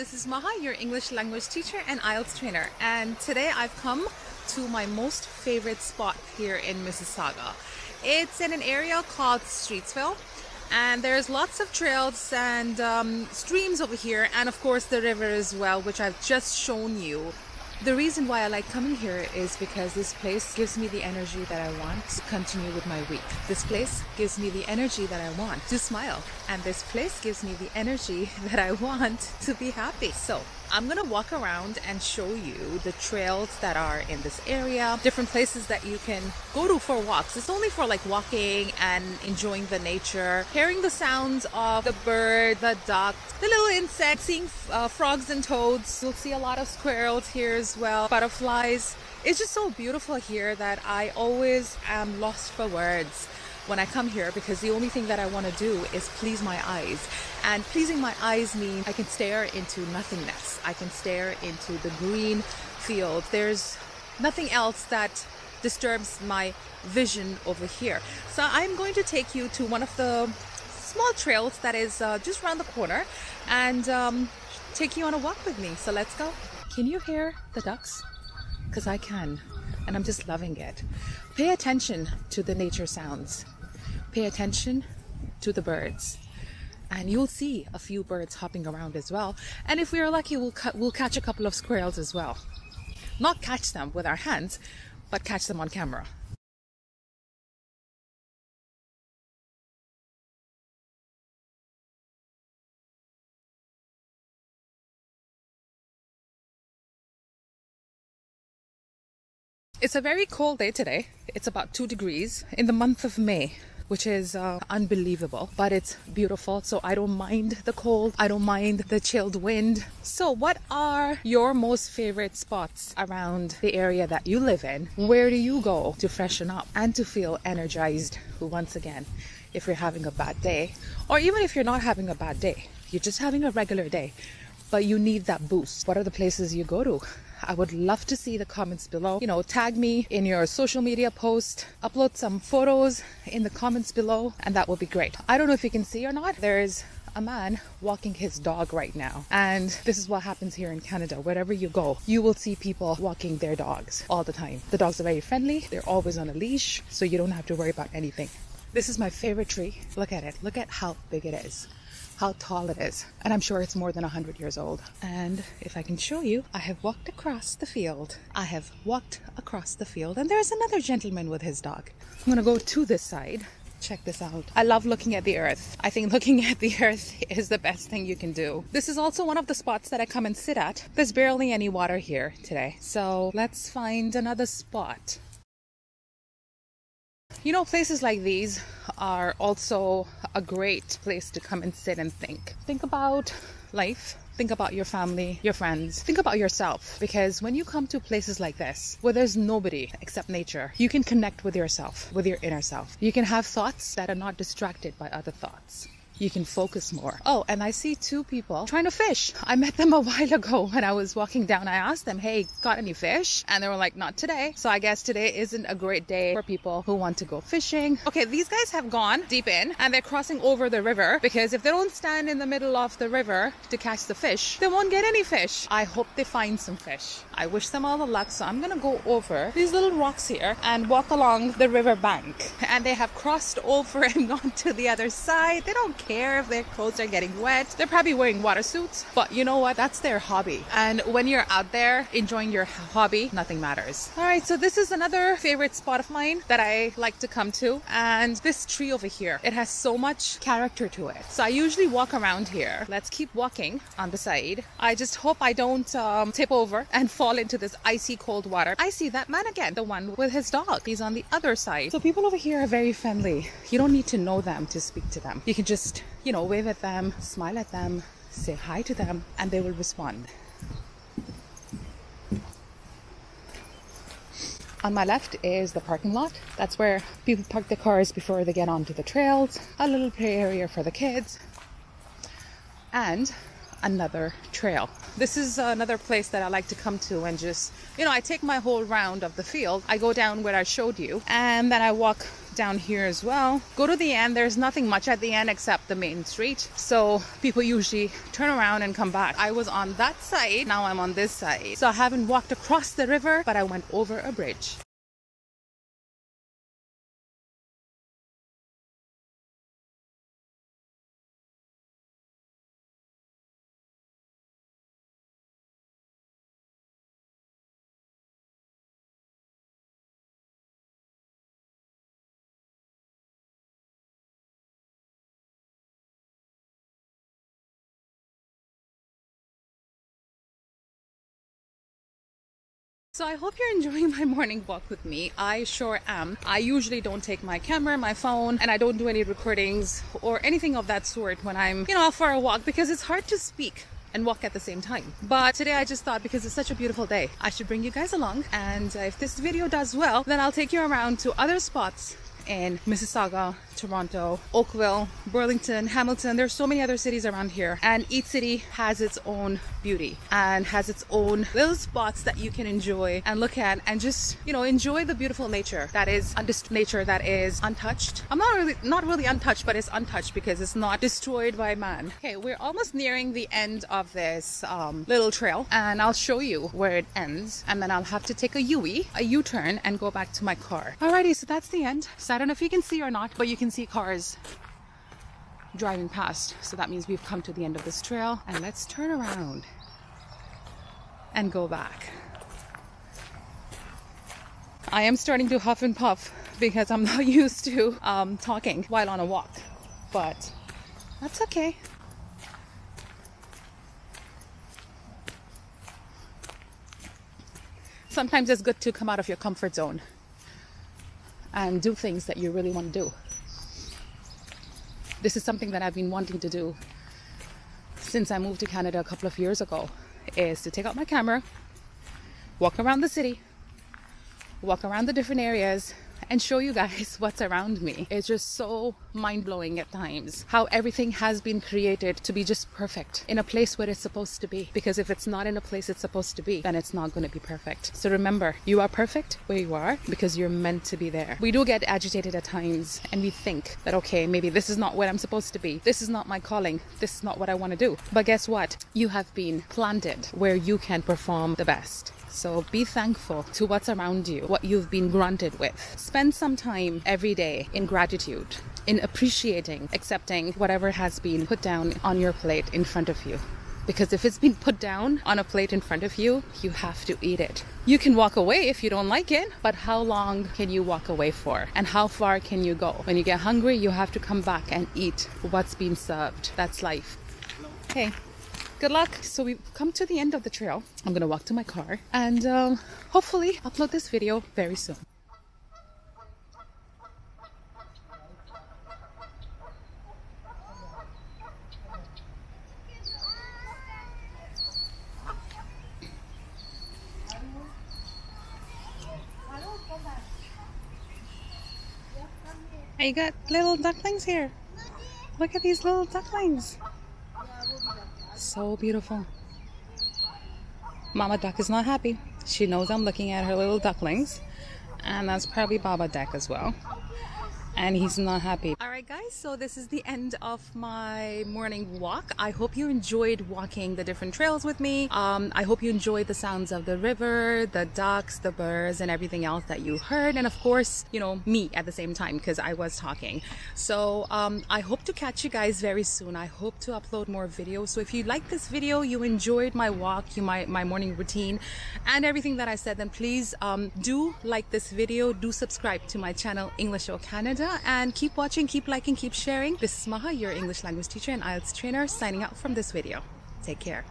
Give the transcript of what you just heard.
this is Maha, your English language teacher and IELTS trainer, and today I've come to my most favorite spot here in Mississauga. It's in an area called Streetsville, and there's lots of trails and streams over here, and of course the river as well, which I've just shown you. The reason why I like coming here is because this place gives me the energy that I want to continue with my week. This place gives me the energy that I want to smile. And this place gives me the energy that I want to be happy. So I'm gonna walk around and show you the trails that are in this area, different places that you can go to for walks. It's only for like walking and enjoying the nature, hearing the sounds of the bird, the duck, the little insects, seeing frogs and toads. You'll see a lot of squirrels here as well, butterflies. It's just so beautiful here that I always am lost for words when I come here, because the only thing that I want to do is please my eyes. And pleasing my eyes means I can stare into nothingness. I can stare into the green field. There's nothing else that disturbs my vision over here. So I'm going to take you to one of the small trails that is just around the corner and take you on a walk with me. So let's go. Can you hear the ducks? Because I can, and I'm just loving it. Pay attention to the nature sounds. Pay attention to the birds, and you'll see a few birds hopping around as well. And if we are lucky, we'll catch a couple of squirrels as well. Not catch them with our hands, but catch them on camera. It's a very cold day today. It's about 2 degrees in the month of May, which is unbelievable, but it's beautiful. So I don't mind the cold. I don't mind the chilled wind. So what are your most favorite spots around the area that you live in? Where do you go to freshen up and to feel energized once again? If you're having a bad day, or even if you're not having a bad day, you're just having a regular day, but you need that boost. What are the places you go to? I would love to see the comments below. You know, tag me in your social media post, upload some photos in the comments below, and that would be great. I don't know if you can see or not. There's a man walking his dog right now. And this is what happens here in Canada. Wherever you go, you will see people walking their dogs all the time. The dogs are very friendly. They're always on a leash, so you don't have to worry about anything. This is my favorite tree. Look at it. Look at how big it is, how tall it is, and I'm sure it's more than 100 years old. And if I can show you, I have walked across the field. I have walked across the field, and there's another gentleman with his dog. I'm gonna go to this side. Check this out. I love looking at the earth. I think looking at the earth is the best thing you can do. This is also one of the spots that I come and sit at. There's barely any water here today, so let's find another spot. You know, places like these are also a great place to come and sit and think. Think about life. Think about your family, your friends. Think about yourself. Because when you come to places like this, where there's nobody except nature, you can connect with yourself, with your inner self. You can have thoughts that are not distracted by other thoughts. You can focus more. Oh, and I see 2 people trying to fish. I met them a while ago when I was walking down. I asked them, hey, got any fish? And they were like, not today. So I guess today isn't a great day for people who want to go fishing. Okay, these guys have gone deep in and they're crossing over the river, because if they don't stand in the middle of the river to catch the fish, they won't get any fish. I hope they find some fish. I wish them all the luck. So I'm gonna go over these little rocks here and walk along the river bank. And they have crossed over and gone to the other side. They don't care if their clothes are getting wet. They're probably wearing water suits, but you know what? That's their hobby. And when you're out there enjoying your hobby, nothing matters. All right, so this is another favorite spot of mine that I like to come to. And this tree over here, it has so much character to it. So I usually walk around here. Let's keep walking on the side. I just hope I don't tip over and fall into this icy cold water. I see that man again, the one with his dog. He's on the other side. So people over here are very friendly. You don't need to know them to speak to them. You can just, you know, wave at them, smile at them, say hi to them, and they will respond. On my left is the parking lot. That's where people park their cars before they get onto the trails. A little play area for the kids. And another trail. This is another place that I like to come to and just, I take my whole round of the field. I go down where I showed you, and then I walk down here as well. Go to the end. There's nothing much at the end except the main street. So people usually turn around and come back. I was on that side. Now I'm on this side. So I haven't walked across the river, but I went over a bridge. So I hope you're enjoying my morning walk with me. I sure am. I usually don't take my camera, my phone, and I don't do any recordings or anything of that sort when I'm, out for a walk, because it's hard to speak and walk at the same time. But today I just thought, because it's such a beautiful day, I should bring you guys along. And if this video does well, then I'll take you around to other spots in Mississauga, Toronto, Oakville, Burlington, Hamilton. There's so many other cities around here, and each city has its own beauty and has its own little spots that you can enjoy and look at and just, enjoy the beautiful nature that is untouched. I'm not really untouched, but it's untouched because it's not destroyed by man. Okay, we're almost nearing the end of this little trail, and I'll show you where it ends, and then I'll have to take a U-turn and go back to my car. Alrighty, so that's the end. So I don't know if you can see or not, but you can see cars driving past. So that means we've come to the end of this trail, and let's turn around and go back. I am starting to huff and puff because I'm not used to talking while on a walk, but that's okay. Sometimes it's good to come out of your comfort zone and do things that you really want to do. This is something that I've been wanting to do since I moved to Canada a couple of years ago, is to take out my camera, walk around the city, walk around the different areas, and show you guys what's around me. It's just so mind-blowing at times how everything has been created to be just perfect in a place where it's supposed to be, because if it's not in a place it's supposed to be, then it's not going to be perfect. So remember, you are perfect where you are because you're meant to be there. We do get agitated at times, and we think that, okay, maybe this is not where I'm supposed to be, this is not my calling, this is not what I want to do. But guess what? You have been planted where you can perform the best. So be thankful to what's around you, what you've been granted with. Spend some time every day in gratitude, in appreciating, accepting whatever has been put down on your plate in front of you. Because if it's been put down on a plate in front of you, you have to eat it. You can walk away if you don't like it, but how long can you walk away for? And how far can you go? When you get hungry, you have to come back and eat what's been served. That's life. Okay. Good luck. So we've come to the end of the trail. I'm gonna walk to my car and hopefully upload this video very soon. Hey, you got little ducklings here. Look at these little ducklings. So beautiful. Mama duck is not happy. She knows I'm looking at her little ducklings, and that's probably Baba duck as well. And he's not happy. All right, guys, so this is the end of my morning walk. I hope you enjoyed walking the different trails with me. I hope you enjoyed the sounds of the river, the ducks, the birds, and everything else that you heard. And of course, me at the same time, because I was talking. So I hope to catch you guys very soon. I hope to upload more videos. So if you like this video, you enjoyed my walk, my morning routine, and everything that I said, then please do like this video. Do subscribe to my channel, English Show Canada. And keep watching, keep liking, keep sharing. This is Maha, your English language teacher and IELTS trainer, signing out from this video. Take care.